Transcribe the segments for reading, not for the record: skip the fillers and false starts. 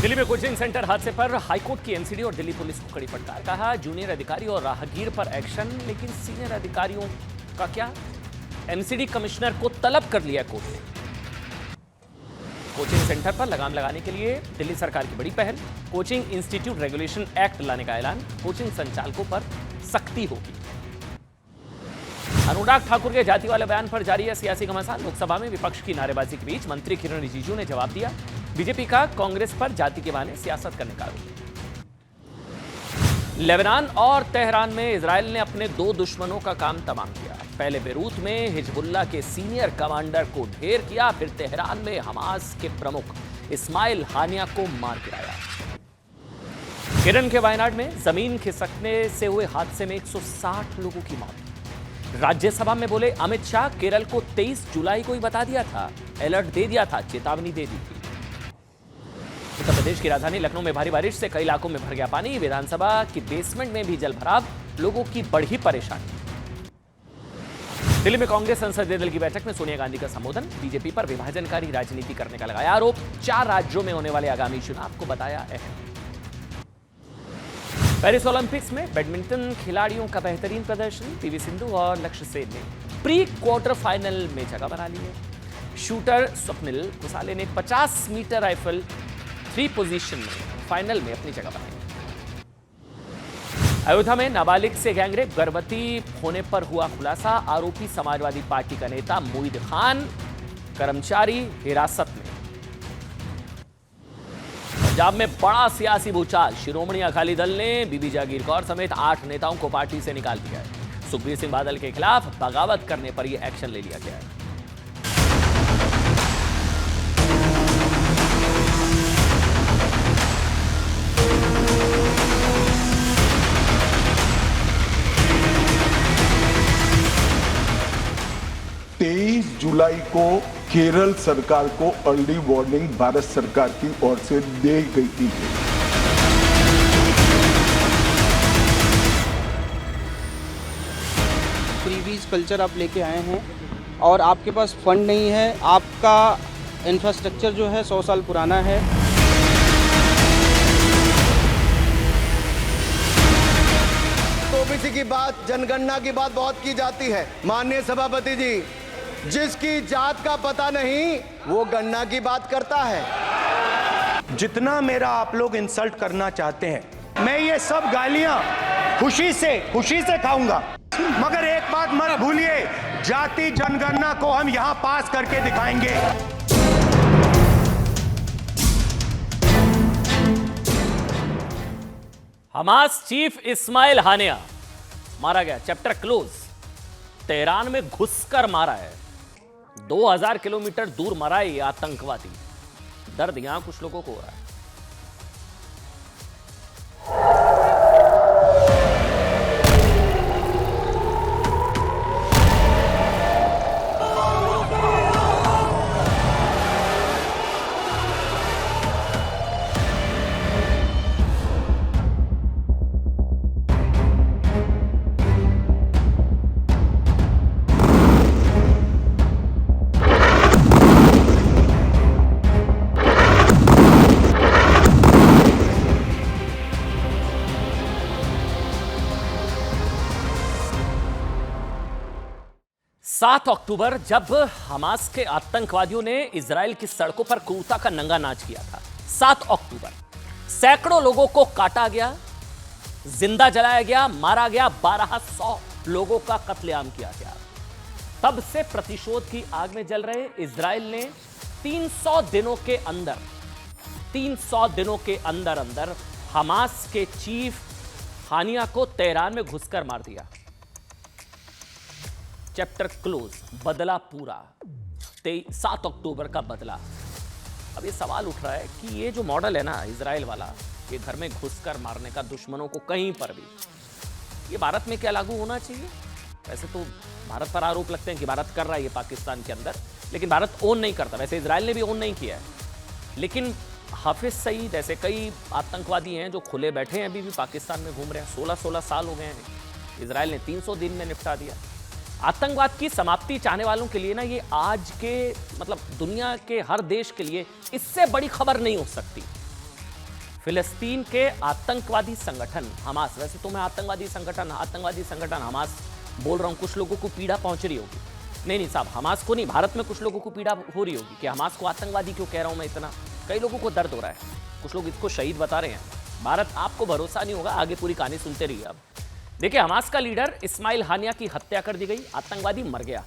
दिल्ली में coaching centre हादसे पर हाईकोर्ट की एमसीडी और दिल्ली पुलिस को कड़ी फटकार। कहा जूनियर अधिकारी और राहगीर पर एक्शन, लेकिन सीनियर अधिकारियों का क्या? एमसीडी कमिश्नर को तलब कर लिया कोर्ट ने। कोचिंग सेंटर पर लगाम लगाने के लिए दिल्ली सरकार की बड़ी पहल। कोचिंग इंस्टीट्यूट रेगुलेशन एक्ट लाने का ऐलान। कोचिंग संचालकों पर सख्ती होगी। अनुराग ठाकुर के जाति वाले बयान पर जारी है सियासी घमासान। लोकसभा में विपक्ष की नारेबाजी के बीच मंत्री किरण रिजिजू ने जवाब दिया। बीजेपी का कांग्रेस पर जाति के बहाने सियासत करने का आरोप। लेबनान और तेहरान में इजरायल ने अपने दो दुश्मनों का काम तमाम किया। पहले बेरूत में हिजबुल्लाह के सीनियर कमांडर को ढेर किया, फिर तेहरान में हमास के प्रमुख इस्माइल हानिया को मार गिराया। केरल के वायनाड में जमीन खिसकने से हुए हादसे में 160 लोगों की मौत। राज्यसभा में बोले अमित शाह, केरल को 23 जुलाई को ही बता दिया था, अलर्ट दे दिया था, चेतावनी दे दी थी। उत्तर प्रदेश की राजधानी लखनऊ में भारी बारिश से कई इलाकों में भर गया पानी। विधानसभा की बेसमेंट में भी जल भराव, लोगों की बढ़ी परेशानी। दिल्ली में कांग्रेस संसदीय दल की बैठक में सोनिया गांधी का संबोधन। बीजेपी पर विभाजनकारी राजनीति करने का लगाया आरोप। 4 राज्यों में होने वाले आगामी चुनाव को बताया अहम। पेरिस ओलंपिक्स में बैडमिंटन खिलाड़ियों का बेहतरीन प्रदर्शन। पीवी सिंधु और लक्ष्य सेन ने प्री क्वार्टर फाइनल में जगह बना ली है। शूटर स्वप्निल कुसाले ने 50 मीटर राइफल 3 पोजीशन में फाइनल में अपनी जगह बनाई। अयोध्या में नाबालिग से गैंगरेप, गर्भवती होने पर हुआ खुलासा। आरोपी समाजवादी पार्टी का नेता मोईद खान, कर्मचारी हिरासत में। पंजाब में बड़ा सियासी भूचाल। शिरोमणि अकाली दल ने बीबी जागीर कौर समेत 8 नेताओं को पार्टी से निकाल दिया है। सुखबीर सिंह बादल के खिलाफ बगावत करने पर यह एक्शन ले लिया गया है। जुलाई को केरल सरकार को अर्ली वार्निंग भारत सरकार की ओर से दी गई थी। प्रीवियस कल्चर आप लेके आए हैं और आपके पास फंड नहीं है, आपका इंफ्रास्ट्रक्चर जो है 100 साल पुराना है। ओबीसी की बात, जनगणना की बात बहुत की जाती है। माननीय सभापति जी, जिसकी जात का पता नहीं वो गणना की बात करता है। जितना मेरा आप लोग इंसल्ट करना चाहते हैं, मैं ये सब गालियां खुशी से खाऊंगा, मगर एक बात मत भूलिए, जाति जनगणना को हम यहां पास करके दिखाएंगे। हमास चीफ इस्माइल हानिया मारा गया, चैप्टर क्लोज। तेहरान में घुसकर मारा है। 2000 किलोमीटर दूर मरा है ये आतंकवादी। दर्द यहां कुछ लोगों को हो रहा है। 7 अक्टूबर जब हमास के आतंकवादियों ने इजराइल की सड़कों पर क्रूरता का नंगा नाच किया था। 7 अक्टूबर सैकड़ों लोगों को काटा गया, जिंदा जलाया गया, मारा गया, 1200 लोगों का कत्लेआम किया गया। तब से प्रतिशोध की आग में जल रहे इजराइल ने 300 दिनों के अंदर हमास के चीफ हानिया को तेहरान में घुसकर मार दिया। चैप्टर क्लोज, बदला पूरा। 7 अक्टूबर का बदला। अब ये सवाल उठ रहा है कि ये जो मॉडल है ना इजराइल वाला, ये घर में घुसकर मारने का दुश्मनों को कहीं पर भी, ये भारत में क्या लागू होना चाहिए? वैसे तो भारत पर आरोप लगते हैं कि भारत कर रहा है ये पाकिस्तान के अंदर, लेकिन भारत ओन नहीं करता। वैसे इजराइल ने भी ओन नहीं किया है, लेकिन हाफिज सईद ऐसे कई आतंकवादी हैं जो खुले बैठे हैं, अभी भी पाकिस्तान में घूम रहे हैं। 16-16 साल हो गए हैं। इजराइल ने 300 दिन में निपटा दिया। आतंकवाद की समाप्ति चाहने वालों के लिए ना ये आज के दुनिया के हर देश के लिए इससे बड़ी खबर नहीं हो सकती। फिलिस्तीन के आतंकवादी संगठन हमास, वैसे तो मैं आतंकवादी संगठन हमास बोल रहा हूं, कुछ लोगों को पीड़ा पहुंच रही होगी। नहीं साहब, हमास को नहीं, भारत में कुछ लोगों को पीड़ा हो रही होगी कि हमास को आतंकवादी क्यों कह रहा हूं मैं इतना। कई लोगों को दर्द हो रहा है, कुछ लोग इसको शहीद बता रहे हैं। भारत, आपको भरोसा नहीं होगा, आगे पूरी कहानी सुनते रहिए। अब देखिए, हमास का लीडर इस्माइल हानिया की हत्या कर दी गई, आतंकवादी मर गया,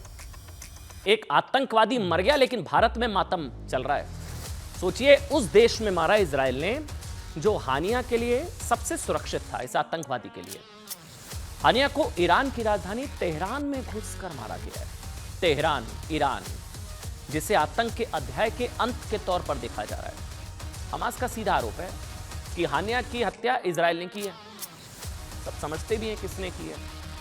एक आतंकवादी मर गया, लेकिन भारत में मातम चल रहा है। सोचिए, उस देश में मारा इजराइल ने जो हानिया के लिए सबसे सुरक्षित था, इस आतंकवादी के लिए। हानिया को ईरान की राजधानी तेहरान में घुसकर मारा गया है। तेहरान, ईरान, जिसे आतंक के अध्याय के अंत के तौर पर देखा जा रहा है। हमास का सीधा आरोप है कि हानिया की हत्या इजराइल ने की है। सब समझते भी हैं किसने की है,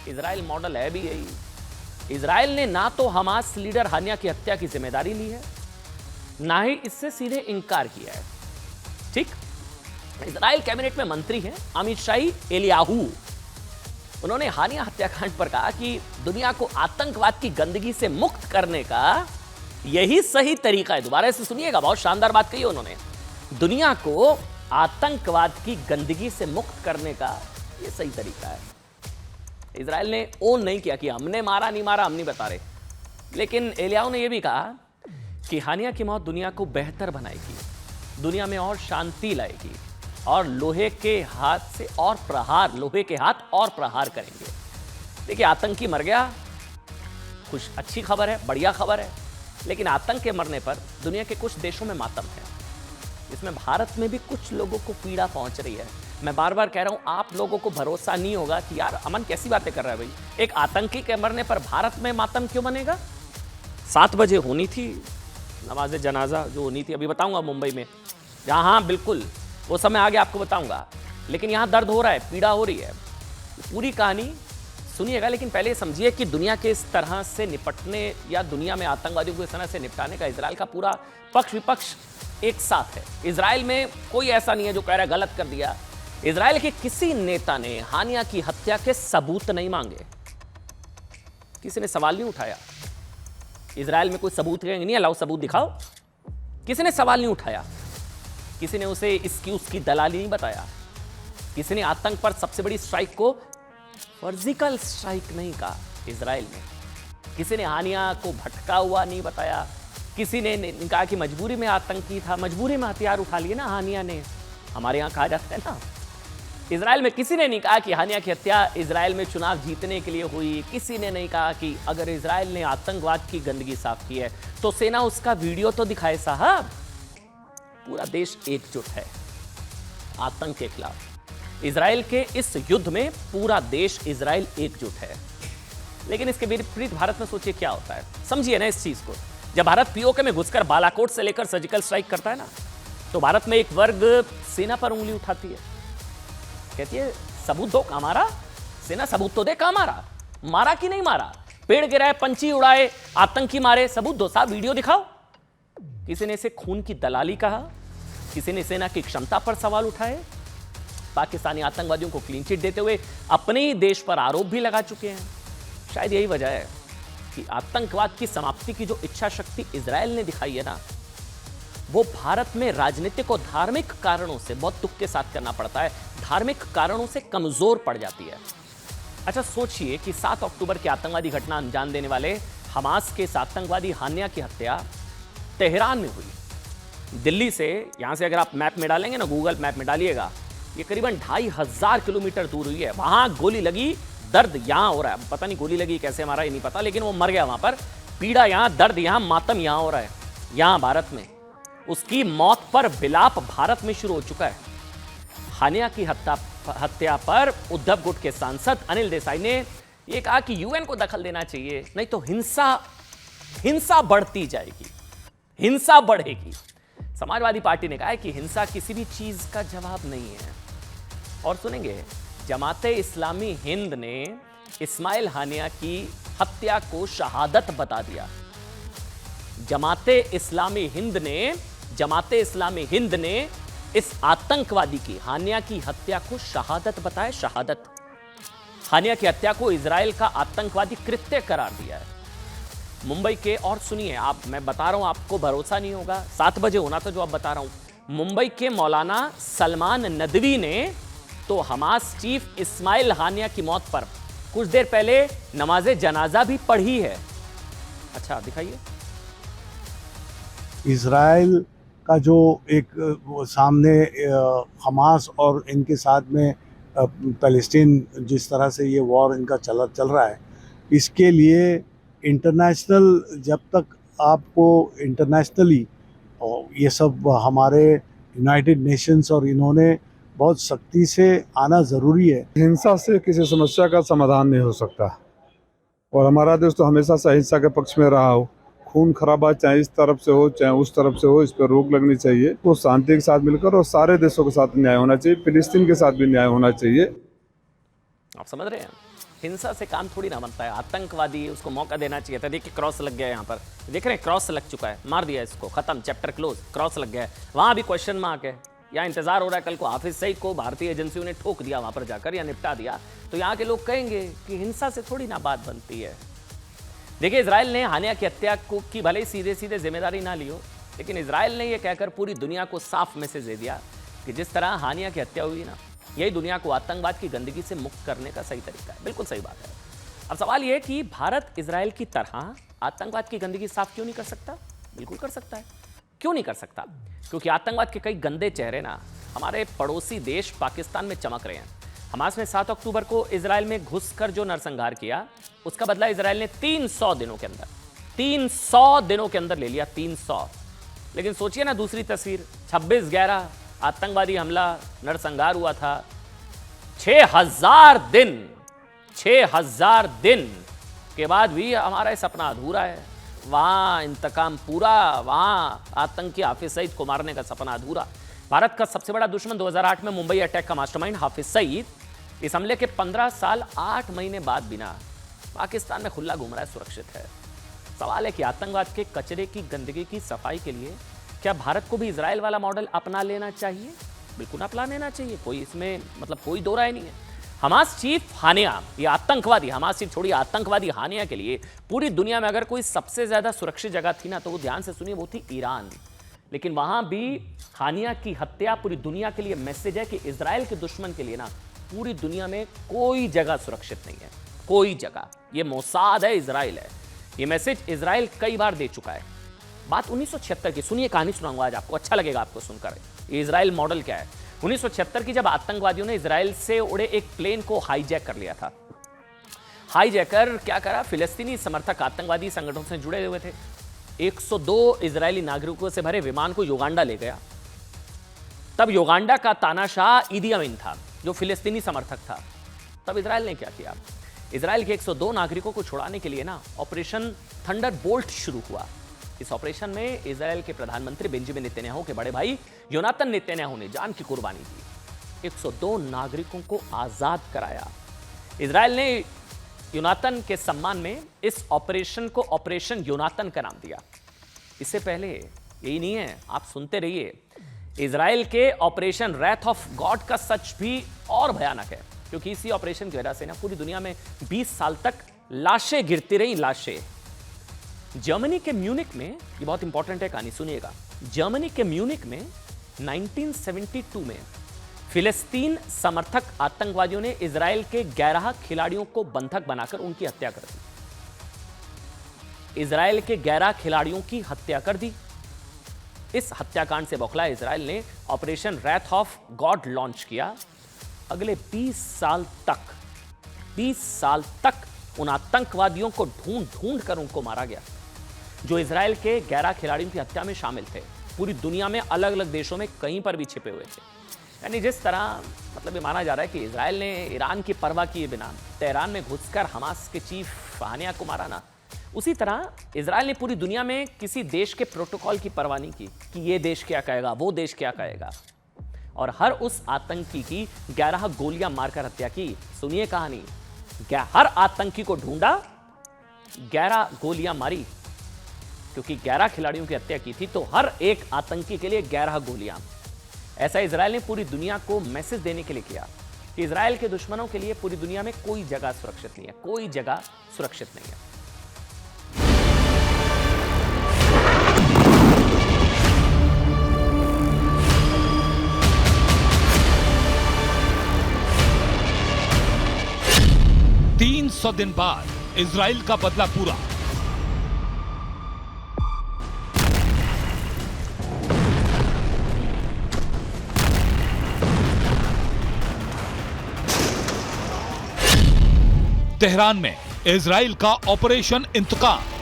इजराइल मॉडल है भी यही। इजराइल ने ना तो हमास लीडर हानिया की हत्या की जिम्मेदारी ली है, ना ही इससे सीधे इंकार किया है। ठीक, इजराइल कैबिनेट में मंत्री हैं अमीशाई एलियाहू। उन्होंने हानिया हत्याकांड पर कहा कि दुनिया को आतंकवाद की गंदगी से मुक्त करने का यही सही तरीका है। दोबारा से सुनिएगा, बहुत शानदार बात कही उन्होंने। दुनिया को आतंकवाद की गंदगी से मुक्त करने का यह सही तरीका है। इजराइल ने ओन नहीं किया कि हमने मारा नहीं मारा, हम नहीं बता रहे, लेकिन एलियाहू ने यह भी कहा कि हानिया की मौत दुनिया को बेहतर बनाएगी, दुनिया में और शांति लाएगी, और लोहे के हाथ और प्रहार करेंगे। देखिए, आतंकी मर गया, कुछ अच्छी खबर है, बढ़िया खबर है, लेकिन आतंक के मरने पर दुनिया के कुछ देशों में मातम है। इसमें भारत में भी कुछ लोगों को पीड़ा पहुंच रही है। मैं बार बार कह रहा हूं, आप लोगों को भरोसा नहीं होगा कि यार अमन कैसी बातें कर रहा है भाई, एक आतंकी के मरने पर भारत में मातम क्यों बनेगा। 7 बजे होनी थी नमाज जनाजा, जो होनी थी, अभी बताऊंगा मुंबई में, जहां हाँ बिल्कुल वो समय आगे आपको बताऊंगा, लेकिन यहां दर्द हो रहा है, पीड़ा हो रही है। पूरी कहानी सुनिएगा, लेकिन पहले समझिए कि दुनिया के इस तरह से निपटने या दुनिया में आतंकवादियों को इस तरह से निपटाने का इजराइल का पूरा पक्ष विपक्ष एक साथ है। इजराइल में कोई ऐसा नहीं है जो कह रहा है गलत कर दिया। इजराइल के किसी नेता ने हानिया की हत्या के सबूत नहीं मांगे, किसी ने सवाल नहीं उठाया। इजराइल में कोई सबूत नहीं है, लाओ सबूत दिखाओ, किसी ने सवाल नहीं उठाया। किसी ने उसे इसकी उसकी दलाली नहीं बताया। किसी ने आतंक पर सबसे बड़ी स्ट्राइक को सर्जिकल स्ट्राइक नहीं कहा इजराइल में। किसी ने हानिया को भटका हुआ नहीं बताया। किसी ने कहा कि मजबूरी में आतंकी था, मजबूरी में हथियार उठा लिए ना हानिया ने, हमारे यहां कहा जाता है ना। इजराइल में किसी ने नहीं कहा कि हानिया की हत्या इजराइल में चुनाव जीतने के लिए हुई। किसी ने नहीं कहा कि अगर इजराइल ने आतंकवाद की गंदगी साफ की है तो सेना उसका वीडियो तो दिखाए साहब। पूरा देश एकजुट है आतंक के खिलाफ। इजराइल के इस युद्ध में पूरा देश इजराइल एकजुट है। लेकिन इसके विपरीत भारत में सोचिए क्या होता है, समझिए ना इस चीज को। जब भारत पीओके में घुसकर बालाकोट से लेकर सर्जिकल स्ट्राइक करता है ना, तो भारत में एक वर्ग सेना पर उंगली उठाती है, कहती है सबूत दो, कहां मारा, सेना सबूत तो दे, कहां मारा, मारा कि नहीं मारा, पेड़ गिराए, पंछी उड़ाए, आतंकी मारे, सबूत दो साहब, वीडियो दिखाओ। किसी ने इसे खून की दलाली कहा, किसी ने सेना की क्षमता पर सवाल उठाए। पाकिस्तानी आतंकवादियों को क्लीन चिट देते हुए अपने ही देश पर आरोप भी लगा चुके हैं। शायद यही वजह है कि आतंकवाद की समाप्ति की जो इच्छा शक्ति इजराइल ने दिखाई है ना, वो भारत में राजनीतिक और धार्मिक कारणों से बहुत दुख के साथ करना पड़ता है, धार्मिक कारणों से कमजोर पड़ जाती है। अच्छा सोचिए कि 7 अक्टूबर की आतंकवादी घटना अंजाम देने वाले हमास के इस आतंकवादी हानिया की हत्या तेहरान में हुई। दिल्ली से, यहां से अगर आप मैप में डालेंगे ना, गूगल मैप में डालिएगा, ये करीबन 2500 किलोमीटर दूर हुई है। वहां गोली लगी, दर्द यहां हो रहा है, पता नहीं गोली लगी कैसे हमारा ये नहीं पता, लेकिन वो मर गया वहां पर। पीड़ा यहां, दर्द यहां, मातम यहां हो रहा है, यहां भारत में। उसकी मौत पर विलाप भारत में शुरू हो चुका है। हानिया की हत्या पर उद्धव गुट के सांसद अनिल देसाई ने यह कहा कि यूएन को दखल देना चाहिए, नहीं तो हिंसा बढ़ती जाएगी, हिंसा बढ़ेगी। समाजवादी पार्टी ने कहा है कि हिंसा किसी भी चीज का जवाब नहीं है। और सुनेंगे, जमाते इस्लामी हिंद ने इस्माइल हानिया की हत्या को शहादत बता दिया। जमाते इस्लामी हिंद ने इस आतंकवादी की, हानिया की हत्या को शहादत बताया। शहादत, हानिया की हत्या को इजराइल का आतंकवादी कृत्य करार दिया है। मुंबई के, और सुनिए आप, मैं बता रहा हूं आपको भरोसा नहीं होगा, 7 बजे होना था जो अब बता रहा हूं, मुंबई के मौलाना सलमान नदवी ने तो हमास चीफ इस्माइल हानिया की मौत पर कुछ देर पहले नमाजे जनाजा भी पढ़ी है। अच्छा दिखाइए। इजराइल का जो एक सामने हमास और इनके साथ में फ़लस्तीन जिस तरह से ये वॉर इनका चल रहा है, इसके लिए इंटरनेशनल जब तक आपको इंटरनेशनली ये सब हमारे यूनाइटेड नेशंस और इन्होंने बहुत सख्ती से आना ज़रूरी है। हिंसा से किसी समस्या का समाधान नहीं हो सकता और हमारा देश तो हमेशा से अहिंसा के पक्ष में रहा हो। खून खराबा चाहे इस तरफ से हो चाहे उस तरफ से हो, इस पर रोक लगनी चाहिए। वो शांति के साथ मिलकर और सारे देशों के साथ न्याय होना चाहिए, फिलिस्तीन के साथ भी न्याय होना चाहिए। आप समझ रहे हैं, हिंसा से काम थोड़ी ना बनता है। आतंकवादी उसको मौका देना चाहिए था। देखिए क्रॉस लग गया है यहाँ पर, देख रहे हैं क्रॉस लग चुका है, मार दिया इसको, खत्म, चैप्टर क्लोज, क्रॉस लग गया है। वहां भी क्वेश्चन मार्क है। यहाँ इंतजार हो रहा है कल को हाफिज सईद को भारतीय एजेंसियों ने ठोक दिया वहां पर जाकर या निपटा दिया, तो यहाँ के लोग कहेंगे कि हिंसा से थोड़ी ना बात बनती है। देखिए इजराइल ने हानिया की हत्या की भले ही सीधे सीधे जिम्मेदारी ना ली हो, लेकिन इजराइल ने यह कहकर पूरी दुनिया को साफ मैसेज दे दिया कि जिस तरह हानिया की हत्या हुई ना, यही दुनिया को आतंकवाद की गंदगी से मुक्त करने का सही तरीका है। बिल्कुल सही बात है। अब सवाल यह कि भारत इजराइल की तरह आतंकवाद की गंदगी साफ क्यों नहीं कर सकता? बिल्कुल कर सकता है। क्यों नहीं कर सकता? क्योंकि आतंकवाद के कई गंदे चेहरे ना हमारे पड़ोसी देश पाकिस्तान में चमक रहे हैं। हमास ने 7 अक्टूबर को इजराइल में घुसकर जो नरसंहार किया, उसका बदला इजराइल ने 300 दिनों के अंदर ले लिया। 300। लेकिन सोचिए ना दूसरी तस्वीर, 26/11 आतंकवादी हमला नरसंहार हुआ था। 6000 दिन के बाद भी हमारा सपना अधूरा है। वहां इंतकाम पूरा, वहां आतंकी हाफिज सईद को मारने का सपना अधूरा। भारत का सबसे बड़ा दुश्मन 2008 में मुंबई अटैक का मास्टरमाइंड हाफिज सईद, इस हमले के 15 साल 8 महीने बाद बिना पाकिस्तान में खुला घूम रहा है, सुरक्षित है। सवाल है कि आतंकवाद के कचरे की गंदगी की सफाई के लिए क्या भारत को भी इजराइल वाला मॉडल अपना लेना चाहिए? बिल्कुल अपना लेना चाहिए, कोई इसमें कोई दो राय नहीं है। हमास चीफ हानिया, ये आतंकवादी, हमास चीफ छोड़िए, आतंकवादी हानिया के लिए पूरी दुनिया में अगर कोई सबसे ज्यादा सुरक्षित जगह थी ना, तो वो ध्यान से सुनिए, वो थी ईरान। लेकिन वहां भी हानिया की हत्या पूरी दुनिया के लिए मैसेज है कि इजराइल के दुश्मन के लिए ना पूरी दुनिया में कोई जगह सुरक्षित नहीं है, कोई जगह। ये मोसाद है, इजराइल है। ये मैसेज इजराइल कई बार दे चुका है। बात 1976 की, सुनिए, कहानी सुनाऊंगा आज आपको, अच्छा लगेगा आपको सुनकर। ये इजराइल मॉडल क्या है? 1976 की जब आतंकवादियों ने इजराइल से उड़े एक प्लेन को हाईजैक कर लिया था। हाईजैकर क्या करा, फिलिस्तीनी समर्थक आतंकवादी संगठनों से जुड़े हुए थे। 102 इजरायली नागरिकों से भरे विमान को युगांडा ले गया। तब युगांडा का तानाशाह ईदी अमीन था, जो फिलिस्तीनी समर्थक था। तब इजराइल ने क्या किया? इजराइल के 102 नागरिकों को छुड़ाने के लिए ना ऑपरेशन थंडरबोल्ट शुरू हुआ। इस ऑपरेशन में इजराइल के प्रधानमंत्री बेंजामिन नेतन्याहू के बड़े भाई योनातन नेतन्याहू ने जान की कुर्बानी दी। 102 नागरिकों को आजाद कराया। इजराइल ने योनातन के सम्मान में इस ऑपरेशन को ऑपरेशन योनातन का नाम दिया। इससे पहले यही नहीं है, आप सुनते रहिए, इजराइल के ऑपरेशन रैथ ऑफ गॉड का सच भी और भयानक है, क्योंकि इसी ऑपरेशन की वजह से ना पूरी दुनिया में 20 साल तक लाशें गिरती रही, लाशें। जर्मनी के म्यूनिक में, ये बहुत इंपॉर्टेंट है कहानी, सुनिएगा। जर्मनी के म्यूनिक में 1972 में फिलिस्तीन समर्थक आतंकवादियों ने इजराइल के 11 खिलाड़ियों को बंधक बनाकर उनकी हत्या कर दी। इजराइल के 11 खिलाड़ियों की हत्या कर दी। इस हत्याकांड से बौखलाए इजराइल ने operation wrath of God launch किया। अगले 20 साल तक उन आतंकवादियों को ढूंढ कर उनको मारा गया, जो इजराइल के 11 खिलाड़ियों की हत्या में शामिल थे। पूरी दुनिया में अलग अलग देशों में कहीं पर भी छिपे हुए थे। यानी जिस तरह ये माना जा रहा है कि इजराइल ने ईरान की परवाह किए बिना तेहरान में घुसकर हमास के चीफ हानिया को मारा ना, उसी तरह इजराइल ने पूरी दुनिया में किसी देश के प्रोटोकॉल की परवाह नहीं की कि ये देश क्या कहेगा, वो देश क्या कहेगा, और हर उस आतंकी की 11 गोलियां मारकर हत्या की। सुनिए कहानी, हर आतंकी को ढूंढा, 11 गोलियां मारी, क्योंकि 11 खिलाड़ियों की हत्या की थी, तो हर एक आतंकी के लिए 11 गोलियां। ऐसा इजराइल ने पूरी दुनिया को मैसेज देने के लिए किया कि इजराइल के दुश्मनों के लिए पूरी दुनिया में कोई जगह सुरक्षित नहीं है, कोई जगह सुरक्षित नहीं है। 300 दिन बाद इजराइल का बदला पूरा। तेहरान में इजराइल का ऑपरेशन इंतकाम।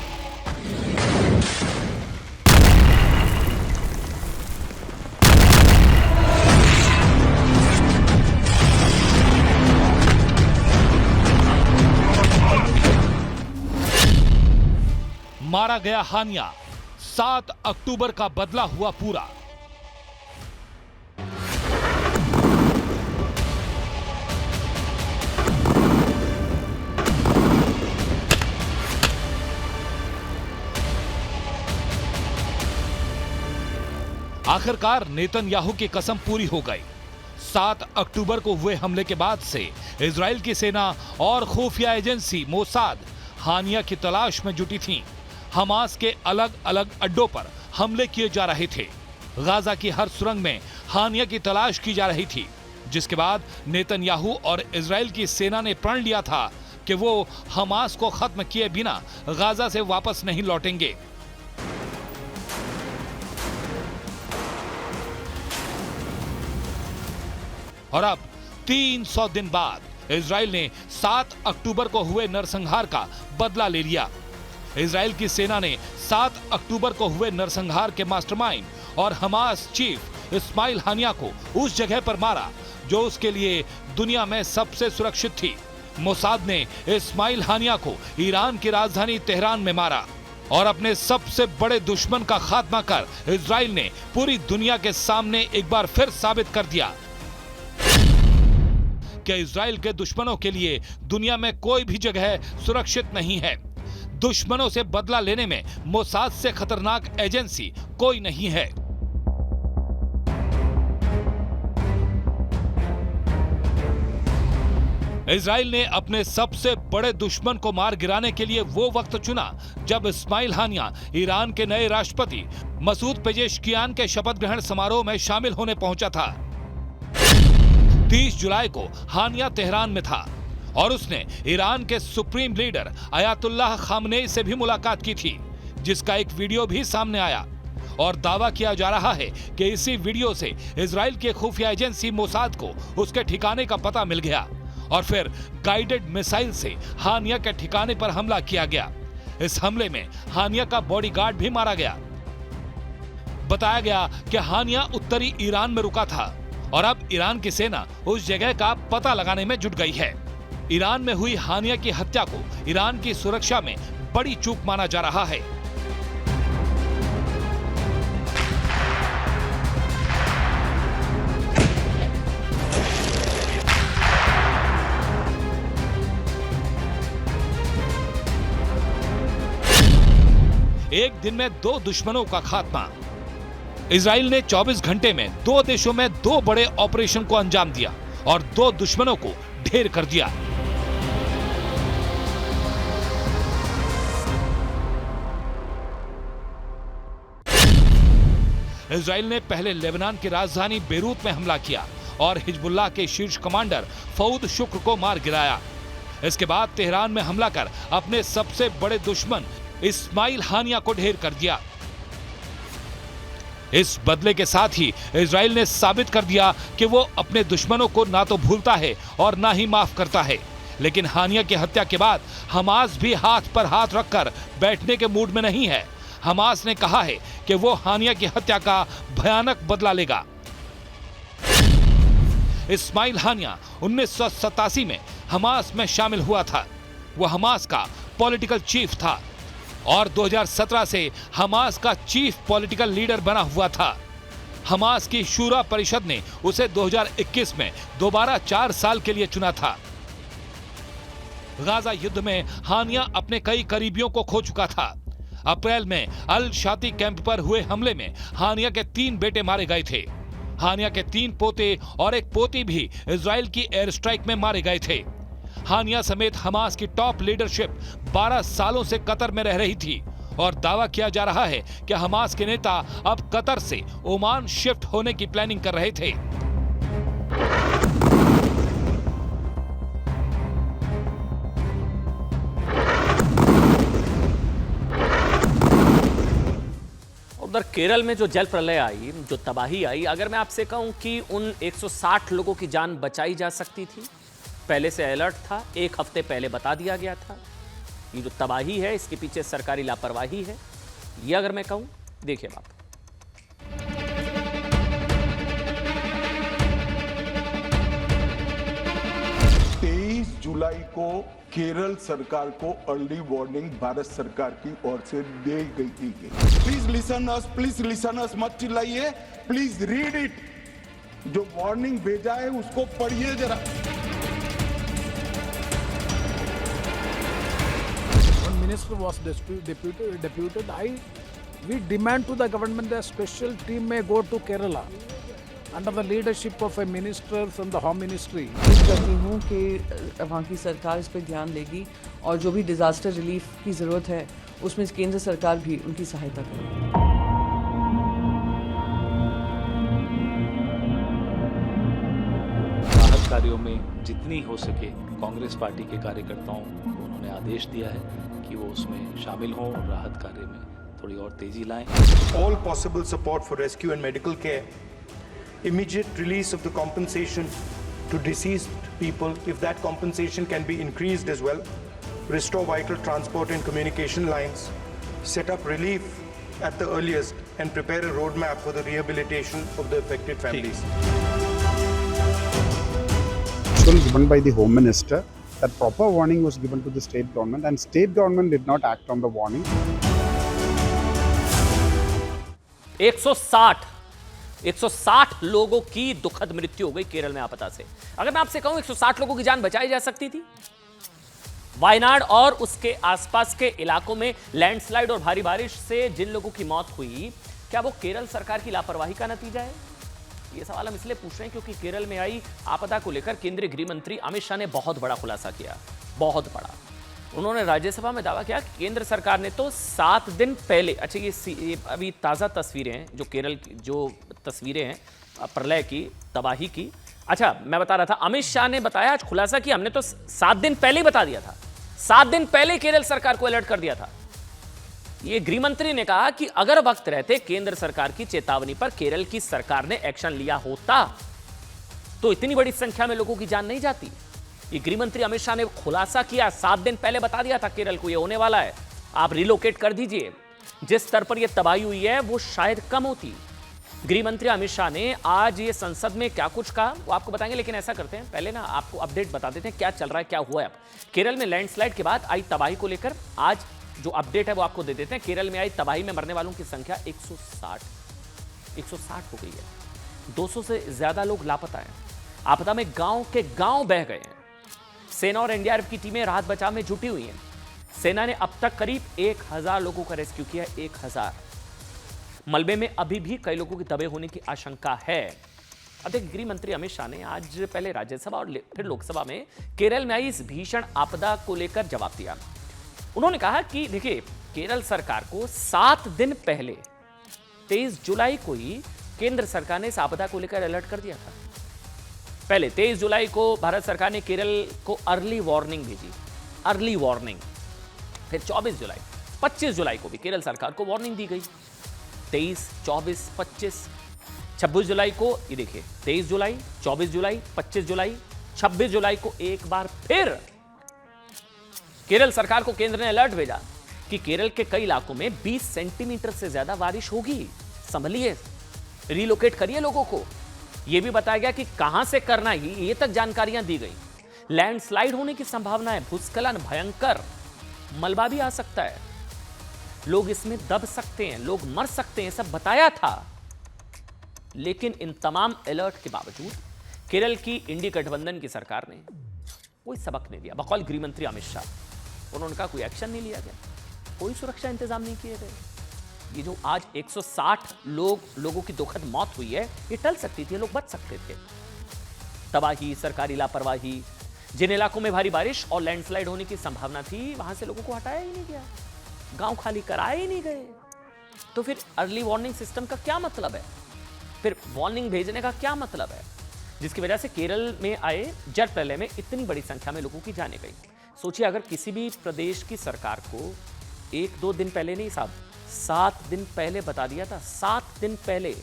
मारा गया हानिया, 7 अक्टूबर का बदला हुआ पूरा। आखिरकार नेतन्याहू की कसम पूरी हो गई। 7 अक्टूबर को हुए हमले के बाद से इजराइल की सेना और खुफिया एजेंसी मोसाद हानिया की तलाश में जुटी थी। हमास के अलग अलग अड्डों पर हमले किए जा रहे थे। गाजा की हर सुरंग में हानिया की तलाश की जा रही थी, जिसके बाद नेतन्याहू और इजराइल की सेना ने प्रण लिया था कि वो हमास को खत्म किए बिना गाजा से वापस नहीं लौटेंगे। और अब 300 दिन बाद इजराइल ने 7 अक्टूबर को हुए नरसंहार का बदला ले लिया। इजराइल की सेना ने 7 अक्टूबर को हुए नरसंहार के मास्टरमाइंड और हमास चीफ इस्माइल हानिया को उस जगह पर मारा जो उसके लिए दुनिया में सबसे सुरक्षित थी। मोसाद ने इस्माइल हानिया को ईरान की राजधानी तेहरान में मारा और अपने सबसे बड़े दुश्मन का खात्मा कर इजराइल ने पूरी दुनिया के सामने एक बार फिर साबित कर दिया कि इजराइल के दुश्मनों के लिए दुनिया में कोई भी जगह सुरक्षित नहीं है। दुश्मनों से बदला लेने में मोसाद से खतरनाक एजेंसी कोई नहीं है। इजराइल ने अपने सबसे बड़े दुश्मन को मार गिराने के लिए वो वक्त चुना जब इस्माइल हानिया ईरान के नए राष्ट्रपति मसूद पेजेश्कियान के शपथ ग्रहण समारोह में शामिल होने पहुंचा था। 30 जुलाई को हानिया तेहरान में था और उसने ईरान के सुप्रीम लीडर अयातुल्लाह खामनेई से भी मुलाकात की थी, जिसका एक वीडियो भी सामने आया और दावा किया जा रहा है कि इसी वीडियो से इजराइल के खुफिया एजेंसी मोसाद को उसके ठिकाने का पता मिल गया और फिर गाइडेड मिसाइल से हानिया के ठिकाने पर हमला किया गया। इस हमले में हानिया का बॉडीगार्ड भी मारा गया। बताया गया कि हानिया उत्तरी ईरान में रुका था और अब ईरान की सेना उस जगह का पता लगाने में जुट गई है। ईरान में हुई हानिया की हत्या को ईरान की सुरक्षा में बड़ी चूक माना जा रहा है। एक दिन में 2 दुश्मनों का खात्मा। इजराइल ने 24 घंटे में 2 देशों में 2 बड़े ऑपरेशन को अंजाम दिया और 2 दुश्मनों को ढेर कर दिया। इजराइल ने पहले लेबनान की राजधानी बेरूत में हमला किया और हिजबुल्लाह के शीर्ष कमांडर फऊद शुक्र को मार गिराया। इसके बाद तेहरान में हमला कर अपने सबसे बड़े दुश्मन इस्माइल हानिया को ढेर कर दिया। इस बदले के साथ ही इजराइल ने साबित कर दिया कि वो अपने दुश्मनों को ना तो भूलता है और ना ही माफ करता है। लेकिन हानिया की हत्या के बाद हमास भी हाथ पर हाथ रखकर बैठने के मूड में नहीं है। हमास ने कहा है कि वो हानिया की हत्या का भयानक बदला लेगा। इस्माइल हानिया 1987 में हमास में शामिल हुआ था। वो हमास का पॉलिटिकल चीफ था और 2017 से हमास का चीफ पॉलिटिकल लीडर बना हुआ था। हमास की शूरा परिषद ने उसे 2021 में दोबारा 4 साल के लिए चुना था। गाजा युद्ध में हानिया अपने कई करीबियों को खो चुका था। अप्रैल में अल शाती कैंप पर हुए हमले में हानिया के 3 बेटे मारे गए थे। हानिया के 3 पोते और एक पोती भी इजराइल की एयर स्ट्राइक में मारे गए थे। हानिया समेत हमास की टॉप लीडरशिप 12 सालों से कतर में रह रही थी और दावा किया जा रहा है कि हमास के नेता अब कतर से ओमान शिफ्ट होने की प्लानिंग कर रहे थे। उधर केरल में जो जल प्रलय आई, जो तबाही आई, अगर मैं आपसे कहूं कि उन 160 लोगों की जान बचाई जा सकती थी, पहले से अलर्ट था, एक हफ्ते पहले बता दिया गया था। ये जो तबाही है इसके पीछे सरकारी लापरवाही है, ये अगर मैं कहूं, देखिए बात। 23 जुलाई को केरल सरकार को अर्ली वार्निंग भारत सरकार की ओर से दी गई थी। प्लीज लिसन अस, मत चिल्लाइए, प्लीज रीड इट। जो वार्निंग भेजा है उसको पढ़िए जरा। When minister was deputed, we demand to the government that a special team may go to Kerala under the leadership of a minister from the Home Ministry. उम्मीद करती हूँ कि वहाँ की सरकार इस पर ध्यान देगी और जो भी डिजास्टर रिलीफ की ज़रूरत है उसमें केंद्र सरकार भी उनकी सहायता करेगी। राहत कार्यों में जितनी हो सके कांग्रेस पार्टी के कार्यकर्ताओं को उन्होंने आदेश दिया है कि वो उसमें शामिल हों और राहत कार्य में थोड़ी और तेजी लाएं। All possible support for rescue and medical care, immediate release of the compensation to deceased people, if that compensation can be increased as well, restore vital transport and communication lines, set up relief at the earliest, and prepare a roadmap for the rehabilitation of the affected families. Given by the Home Minister, that proper warning was given to the state government, and state government did not act on the warning. 160 लोगों की दुखद मृत्यु हो गई केरल में आपदा से। अगर मैं आपसे कहूं 160 लोगों की जान बचाई जा सकती थी। वायनाड और उसके आसपास के इलाकों में लैंडस्लाइड और भारी बारिश से जिन लोगों की मौत हुई, क्या वो केरल सरकार की लापरवाही का नतीजा है? ये सवाल हम इसलिए पूछ रहे हैं क्योंकि केरल में आई आपदा को लेकर केंद्रीय गृह मंत्री अमित शाह ने बहुत बड़ा खुलासा किया, बहुत बड़ा। उन्होंने राज्यसभा में दावा किया कि केंद्र सरकार ने तो 7 दिन पहले, अच्छा ये अभी ताज़ा तस्वीरें हैं, जो केरल की जो तस्वीरें हैं प्रलय की, तबाही की। अच्छा, मैं बता रहा था, अमित शाह ने बताया, आज खुलासा किया, हमने तो 7 दिन पहले ही बता दिया था, 7 दिन पहले केरल सरकार को अलर्ट कर दिया था। ये गृह मंत्री ने कहा कि अगर वक्त रहते केंद्र सरकार की चेतावनी पर केरल की सरकार ने एक्शन लिया होता तो इतनी बड़ी संख्या में लोगों की जान नहीं जाती। ये गृह मंत्री अमित शाह ने खुलासा किया, 7 दिन पहले बता दिया था केरल को ये होने वाला है, आप रिलोकेट कर दीजिए। जिस स्तर पर यह तबाही हुई है वो शायद कम होती। गृह मंत्री अमित शाह ने आज ये संसद में क्या कुछ कहा वो आपको बताएंगे, लेकिन ऐसा करते हैं, पहले ना आपको अपडेट बता देते हैं क्या चल रहा है, क्या हुआ है। अब केरल में लैंडस्लाइड के बाद आई तबाही को लेकर आज जो अपडेट है वो आपको दे देते हैं। केरल में आई तबाही में मरने वालों की संख्या 160 हो गई है। 200 से ज्यादा लोग लापता हैं। आपदा में गांव के गांव बह गए हैं। सेना और एनडीआरएफ की टीमें राहत बचाव में जुटी हुई हैं। सेना ने अब तक करीब 1000 लोगों का रेस्क्यू किया, 1000। मलबे में अभी भी कई लोगों की दबे होने की आशंका है। अब देखिए, गृह मंत्री अमित शाह ने आज पहले राज्यसभा और फिर लोकसभा में केरल में आई इस भीषण आपदा को लेकर जवाब दिया। उन्होंने कहा कि देखिए, केरल सरकार को 7 दिन पहले 23 जुलाई को ही केंद्र सरकार ने इस आपदा को लेकर अलर्ट कर दिया था। पहले 23 जुलाई को भारत सरकार ने केरल को अर्ली वार्निंग भेजी, अर्ली वार्निंग। फिर 24 जुलाई, 25 जुलाई को भी केरल सरकार को वार्निंग दी गई। 23, 24, 25, 26 जुलाई को, ये देखिए 23 जुलाई, 24 जुलाई, 25 जुलाई, 26 जुलाई को एक बार फिर केरल सरकार को केंद्र ने अलर्ट भेजा कि केरल के कई इलाकों में 20 सेंटीमीटर से ज्यादा बारिश होगी, संभलिए, रिलोकेट करिए लोगों को। यह भी बताया गया कि कहां से करना है, ये तक जानकारियां दी गई। लैंडस्लाइड होने की संभावना है, भूस्खलन भयंकर, मलबा भी आ सकता है, लोग इसमें दब सकते हैं, लोग मर सकते हैं, सब बताया था। लेकिन इन तमाम अलर्ट के बावजूद केरल की इंडी गठबंधन की सरकार ने कोई सबक नहीं दिया। बकौल गृह मंत्री अमित शाह, उन्होंने कहा कोई एक्शन नहीं लिया गया, कोई सुरक्षा इंतजाम नहीं किए गए। ये जो आज 160 लोगों की दुखद मौत हुई है, ये टल सकती थी, लोग बच सकते थे। तबाही, सरकारी लापरवाही, जिन इलाकों में भारी बारिश और लैंडस्लाइड होने की संभावना थी, वहां से लोगों को हटाया ही नहीं गया, गांव खाली कराए ही नहीं गए। तो फिर अर्ली वार्निंग सिस्टम का क्या मतलब है, फिर वार्निंग भेजने का क्या मतलब है, जिसकी वजह से केरल में आए जल प्रलय में इतनी बड़ी संख्या में लोगों की जाने गई। सोचिए, अगर किसी भी प्रदेश की सरकार को 1-2 दिन पहले नहीं साहब, 7 दिन पहले बता दिया था। 7 दिन पहले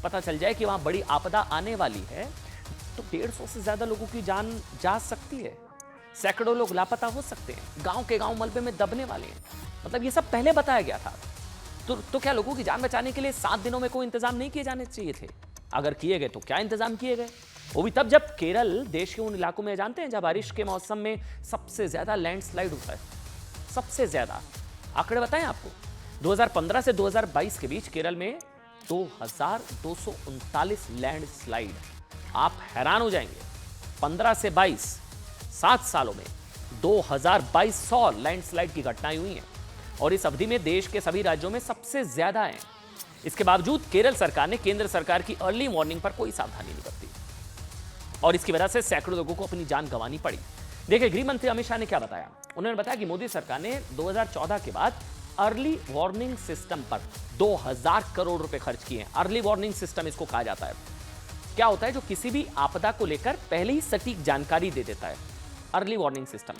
पता चल जाए कि वहां बड़ी आपदा आने वाली है तो 150 से ज्यादा लोगों की जान जा सकती है, सैकड़ों लोग लापता हो सकते हैं, गांव के गांव मलबे में दबने वाले हैं। मतलब ये सब पहले बताया गया था। तो क्या लोगों की जान बचाने के लिए 7 दिनों में कोई इंतजाम नहीं किए जाने चाहिए थे? अगर किए गए तो क्या इंतजाम किए गए? वो भी तब जब केरल देश के उन इलाकों में, जानते हैं, जब बारिश के मौसम में सबसे ज्यादा लैंडस्लाइड होता है, सबसे ज्यादा। आंकड़े बताएं आपको, 2015 से 2022 के बीच केरल में 2239 लैंडस्लाइड। आप हैरान हो जाएंगे, 15 से 22, 7 सालों में 2200 लैंडस्लाइड की घटनाएं हुई हैं और इस अवधि में देश के सभी राज्यों में सबसे ज्यादा हैं। इसके बावजूद केरल सरकार ने केंद्र सरकार की अर्ली वार्निंग पर कोई सावधानी नहीं बरती और इसकी वजह से सैकड़ों लोगों को अपनी जान गंवानी पड़ी। देखिए, गृह मंत्री अमित शाह ने क्या बताया। उन्होंने बताया कि मोदी सरकार ने 2014 के बाद अर्ली वार्निंग सिस्टम पर 2000 करोड़ रुपए खर्च किए हैं। अर्ली वार्निंग सिस्टम इसको कहा जाता है। क्या होता है? जो किसी भी आपदा को लेकर पहले ही सटीक जानकारी दे देता है। अर्ली वार्निंग सिस्टम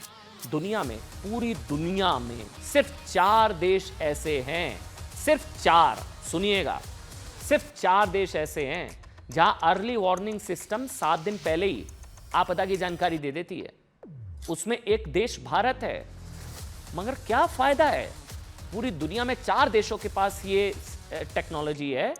दुनिया में, पूरी दुनिया में सिर्फ 4 देश ऐसे हैं, सिर्फ 4, सुनिएगा, सिर्फ 4 देश ऐसे हैं जहां अर्ली वार्निंग सिस्टम 7 दिन पहले ही आपदा की जानकारी दे देती है। उसमें एक देश भारत है। मगर क्या फायदा है? पूरी दुनिया में 4 देशों के पास ये टेक्नोलॉजी है,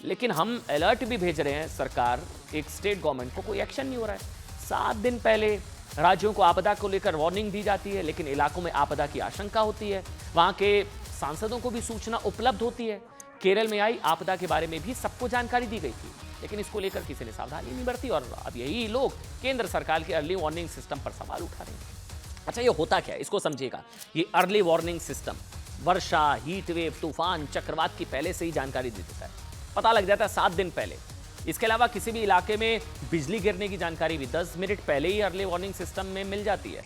लेकिन हम अलर्ट भी भेज रहे हैं सरकार, एक स्टेट गवर्नमेंट को, कोई एक्शन नहीं हो रहा है। 7 दिन पहले राज्यों को आपदा को लेकर वार्निंग दी जाती है, लेकिन इलाकों में आपदा की आशंका होती है, वहां के सांसदों को भी सूचना उपलब्ध होती है। केरल में आई आपदा के बारे में भी सबको जानकारी दी गई थी, लेकिन इसको लेकर किसी ने सावधानी नहीं बरती और अब यही लोग केंद्र सरकार के अर्ली वार्निंग सिस्टम पर सवाल उठा रहे हैं। अच्छा, ये होता क्या है, इसको समझिएगा। ये अर्ली वार्निंग सिस्टम वर्षा, हीट वेव, तूफान, चक्रवात की पहले से ही जानकारी दे देता है, पता लग जाता है 7 दिन पहले। इसके अलावा किसी भी इलाके में बिजली गिरने की जानकारी भी 10 मिनट पहले ही अर्ली वार्निंग सिस्टम में मिल जाती है।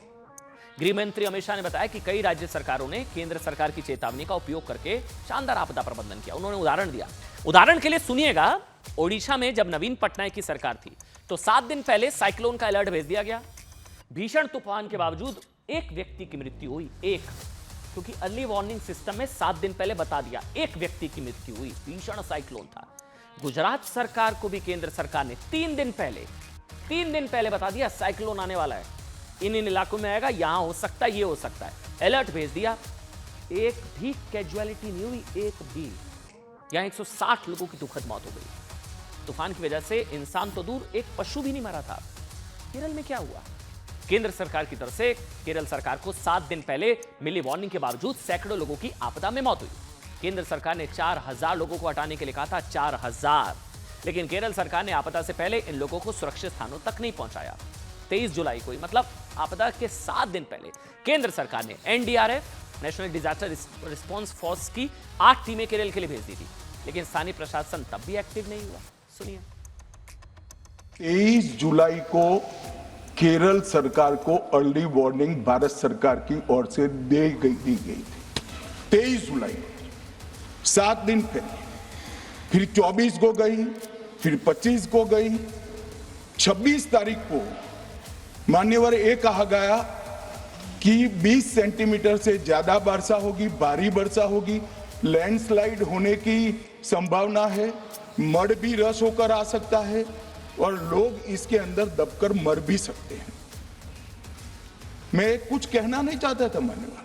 गृह मंत्री अमित शाह ने बताया कि कई राज्य सरकारों ने केंद्र सरकार की चेतावनी का उपयोग करके शानदार आपदा प्रबंधन किया। उन्होंने उदाहरण दिया। उदाहरण के लिए सुनिएगा, ओडिशा में जब नवीन पटनायक की सरकार थी तो 7 दिन पहले साइक्लोन का अलर्ट भेज दिया गया। भीषण तूफान के बावजूद एक व्यक्ति की मृत्यु हुई, एक, क्योंकि अर्ली वार्निंग सिस्टम में 7 दिन पहले बता दिया, एक व्यक्ति की मृत्यु हुई, भीषण साइक्लोन था। गुजरात सरकार को भी केंद्र सरकार ने 3 दिन पहले बता दिया साइक्लोन आने वाला है, इन इलाकों में आएगा, यहां हो सकता है, ये हो सकता है, अलर्ट भेज दिया। एक भी कैजुअलिटी नहीं हुई, एक भी। यहां 160 लोगों की दुखद मौत हो गई। तूफान की वजह से इंसान तो दूर, एक पशु भी नहीं मरा था। केरल में क्या हुआ? केंद्र सरकार की तरफ से केरल सरकार को 7 दिन पहले मिली वार्निंग के बावजूद सैकड़ों लोगों की आपदा में मौत हुई। केंद्र सरकार ने 4000 लोगों को हटाने के लिए कहा था, 4000, लेकिन केरल सरकार ने आपदा से पहले इन लोगों को सुरक्षित स्थानों तक नहीं पहुंचाया। 23 जुलाई को, मतलब आपदा के 7 दिन पहले, केंद्र सरकार ने NDRF, national disaster response force की 8 टीमें केरल के लिए भेज दी थी, लेकिन स्थानीय प्रशासन तब भी एक्टिव नहीं हुआ। सुनिए। 23 जुलाई को केरल सरकार को अर्ली वार्निंग भारत सरकार की ओर से दी गई थी। 23 जुलाई, 7 दिन पहले, फिर 24 को गई, फिर 25 को गई, 26 तारीख को मान्यवर ये कहा गया कि 20 सेंटीमीटर से ज्यादा वर्षा होगी, भारी वर्षा होगी, लैंडस्लाइड होने की संभावना है, मड भी रस होकर आ सकता है और लोग इसके अंदर दबकर मर भी सकते हैं। मैं कुछ कहना नहीं चाहता था मान्यवर,